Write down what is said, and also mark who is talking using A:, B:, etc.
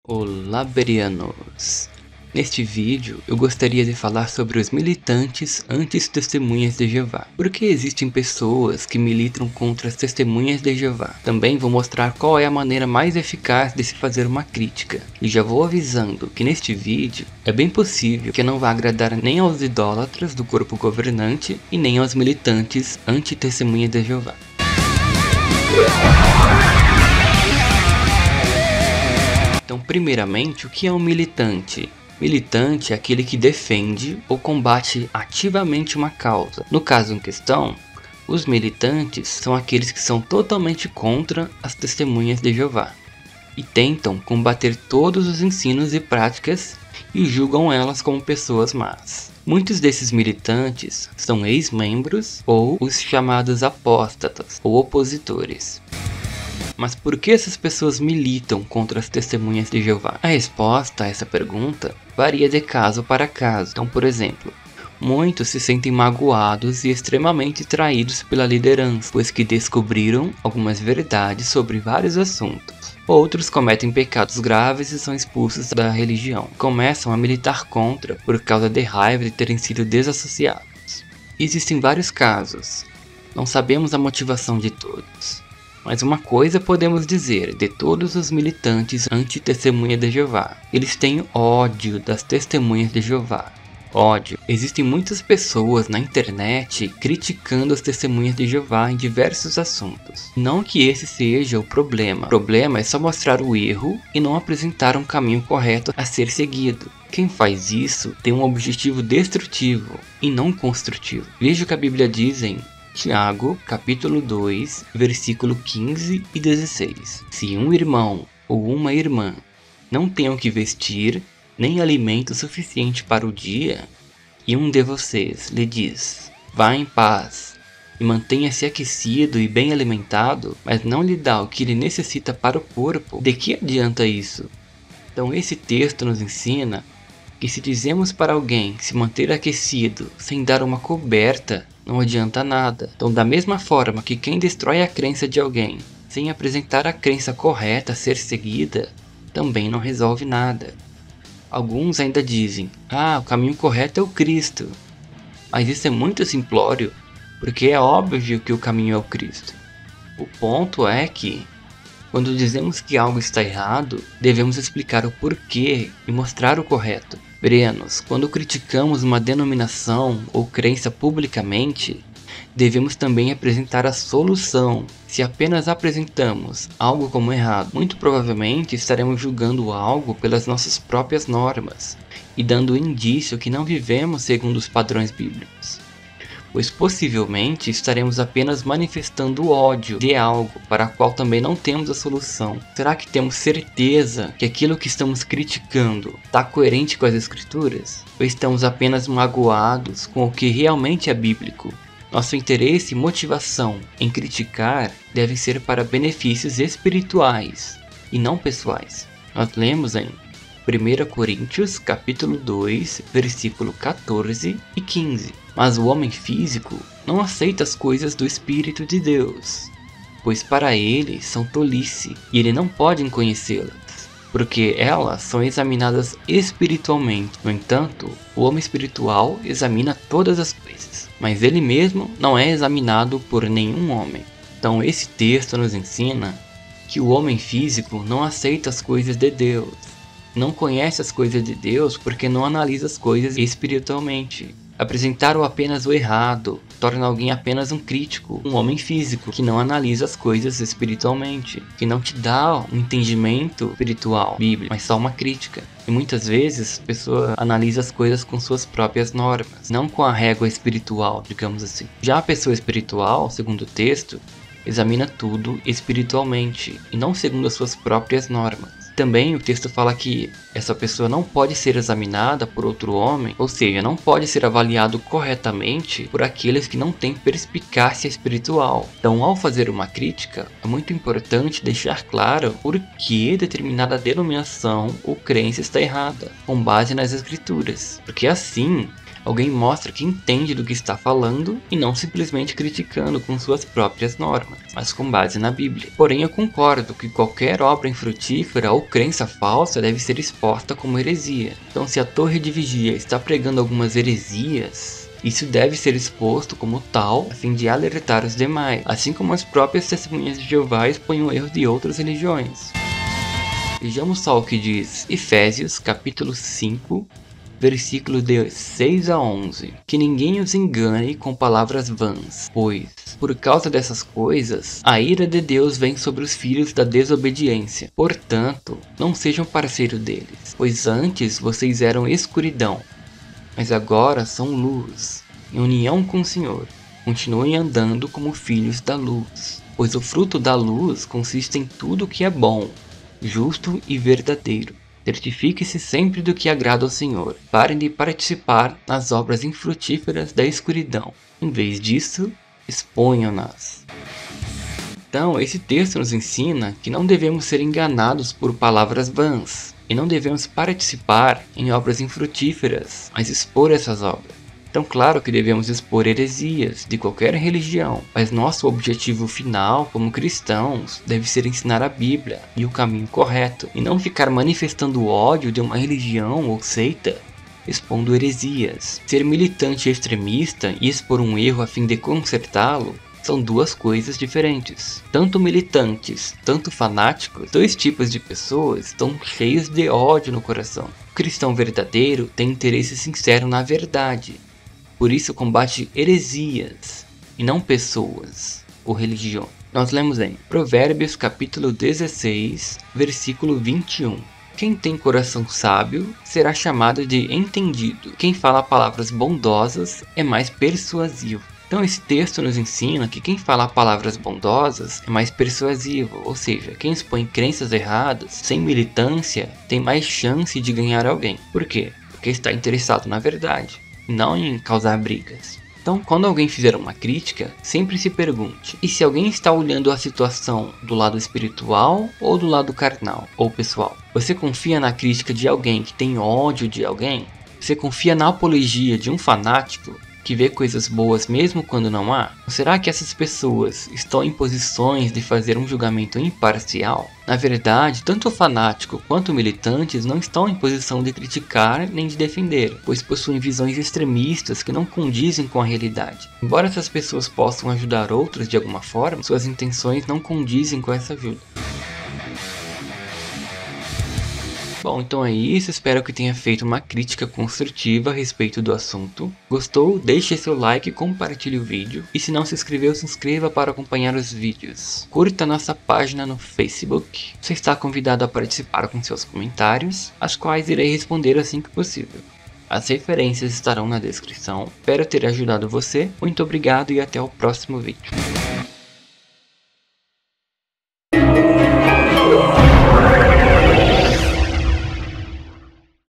A: Olá, berianos! Neste vídeo, eu gostaria de falar sobre os militantes anti-testemunhas de Jeová. Por que existem pessoas que militam contra as testemunhas de Jeová? Também vou mostrar qual é a maneira mais eficaz de se fazer uma crítica. E já vou avisando que neste vídeo, é bem possível que não vá agradar nem aos idólatras do corpo governante e nem aos militantes anti-testemunhas de Jeová. Então, primeiramente, o que é um militante? Militante é aquele que defende ou combate ativamente uma causa. No caso em questão, os militantes são aqueles que são totalmente contra as testemunhas de Jeová e tentam combater todos os ensinos e práticas e julgam elas como pessoas más. Muitos desses militantes são ex-membros ou os chamados apóstatas ou opositores. Mas por que essas pessoas militam contra as testemunhas de Jeová? A resposta a essa pergunta varia de caso para caso. Então, por exemplo, muitos se sentem magoados e extremamente traídos pela liderança, pois que descobriram algumas verdades sobre vários assuntos. Outros cometem pecados graves e são expulsos da religião. Começam a militar contra por causa de raiva de terem sido desassociados. Existem vários casos. Não sabemos a motivação de todos. Mas uma coisa podemos dizer de todos os militantes anti-testemunha de Jeová: eles têm ódio das testemunhas de Jeová. Ódio. Existem muitas pessoas na internet criticando as testemunhas de Jeová em diversos assuntos. Não que esse seja o problema. O problema é só mostrar o erro e não apresentar um caminho correto a ser seguido. Quem faz isso tem um objetivo destrutivo e não construtivo. Veja o que a Bíblia diz em Tiago, capítulo 2, versículo 15 e 16. Se um irmão ou uma irmã não tem o que vestir, nem alimento suficiente para o dia, e um de vocês lhe diz: vá em paz e mantenha-se aquecido e bem alimentado, mas não lhe dá o que ele necessita para o corpo, de que adianta isso? Então esse texto nos ensina que se dizemos para alguém se manter aquecido sem dar uma coberta, não adianta nada. Então, da mesma forma que quem destrói a crença de alguém sem apresentar a crença correta a ser seguida, também não resolve nada. Alguns ainda dizem: o caminho correto é o Cristo. Mas isso é muito simplório, porque é óbvio que o caminho é o Cristo. O ponto é que, quando dizemos que algo está errado, devemos explicar o porquê e mostrar o correto. Bereanos, quando criticamos uma denominação ou crença publicamente, devemos também apresentar a solução. Se apenas apresentamos algo como errado, muito provavelmente estaremos julgando algo pelas nossas próprias normas e dando indício que não vivemos segundo os padrões bíblicos, pois possivelmente estaremos apenas manifestando ódio de algo para o qual também não temos a solução. Será que temos certeza que aquilo que estamos criticando está coerente com as escrituras? Ou estamos apenas magoados com o que realmente é bíblico? Nosso interesse e motivação em criticar deve ser para benefícios espirituais e não pessoais. Nós lemos em 1 Coríntios capítulo 2, versículo 14 e 15. Mas o homem físico não aceita as coisas do Espírito de Deus, pois para ele são tolice, e ele não pode conhecê-las, porque elas são examinadas espiritualmente. No entanto, o homem espiritual examina todas as coisas, mas ele mesmo não é examinado por nenhum homem. Então esse texto nos ensina que o homem físico não aceita as coisas de Deus, não conhece as coisas de Deus porque não analisa as coisas espiritualmente. Apresentar apenas o errado torna alguém apenas um crítico, um homem físico que não analisa as coisas espiritualmente, que não te dá um entendimento espiritual, bíblico, mas só uma crítica. E muitas vezes a pessoa analisa as coisas com suas próprias normas, não com a régua espiritual, digamos assim. Já a pessoa espiritual, segundo o texto, examina tudo espiritualmente e não segundo as suas próprias normas. Também o texto fala que essa pessoa não pode ser examinada por outro homem, ou seja, não pode ser avaliado corretamente por aqueles que não têm perspicácia espiritual. Então, ao fazer uma crítica, é muito importante deixar claro por que determinada denominação ou crença está errada, com base nas escrituras, porque assim Alguém mostra que entende do que está falando e não simplesmente criticando com suas próprias normas, mas com base na Bíblia. Porém, eu concordo que qualquer obra infrutífera ou crença falsa deve ser exposta como heresia. Então, se a Torre de Vigia está pregando algumas heresias, isso deve ser exposto como tal, a fim de alertar os demais, assim como as próprias testemunhas de Jeová expõem o erro de outras religiões. Vejamos só o que diz Efésios capítulo 5, versículos de 6 a 11. Que ninguém os engane com palavras vãs, pois, por causa dessas coisas, a ira de Deus vem sobre os filhos da desobediência. Portanto, não sejam parceiros deles, pois antes vocês eram escuridão, mas agora são luz, em união com o Senhor. Continuem andando como filhos da luz, pois o fruto da luz consiste em tudo o que é bom, justo e verdadeiro. Certifique-se sempre do que agrada ao Senhor. Parem de participar nas obras infrutíferas da escuridão. Em vez disso, exponham-nas. Então, esse texto nos ensina que não devemos ser enganados por palavras vãs e não devemos participar em obras infrutíferas, mas expor essas obras. Então, claro que devemos expor heresias de qualquer religião, mas nosso objetivo final como cristãos deve ser ensinar a Bíblia e o caminho correto, e não ficar manifestando o ódio de uma religião ou seita, expondo heresias. Ser militante e extremista e expor um erro a fim de consertá-lo são duas coisas diferentes. Tanto militantes, tanto fanáticos, dois tipos de pessoas estão cheios de ódio no coração. O cristão verdadeiro tem interesse sincero na verdade. Por isso combate heresias, e não pessoas ou religião. Nós lemos em Provérbios capítulo 16, versículo 21. Quem tem coração sábio será chamado de entendido. Quem fala palavras bondosas é mais persuasivo. Então esse texto nos ensina que quem fala palavras bondosas é mais persuasivo, ou seja, quem expõe crenças erradas, sem militância, tem mais chance de ganhar alguém. Por quê? Porque está interessado na verdade, não em causar brigas. Então, quando alguém fizer uma crítica, sempre se pergunte: e se alguém está olhando a situação do lado espiritual ou do lado carnal ou pessoal? Você confia na crítica de alguém que tem ódio de alguém? Você confia na apologia de um fanático que vê coisas boas mesmo quando não há? Ou será que essas pessoas estão em posições de fazer um julgamento imparcial? Na verdade, tanto o fanático quanto militantes não estão em posição de criticar nem de defender, pois possuem visões extremistas que não condizem com a realidade. Embora essas pessoas possam ajudar outros de alguma forma, suas intenções não condizem com essa ajuda. Bom, então é isso, espero que tenha feito uma crítica construtiva a respeito do assunto. Gostou? Deixe seu like e compartilhe o vídeo. E se não se inscreveu, se inscreva para acompanhar os vídeos. Curta nossa página no Facebook. Você está convidado a participar com seus comentários, as quais irei responder assim que possível. As referências estarão na descrição. Espero ter ajudado você. Muito obrigado e até o próximo vídeo.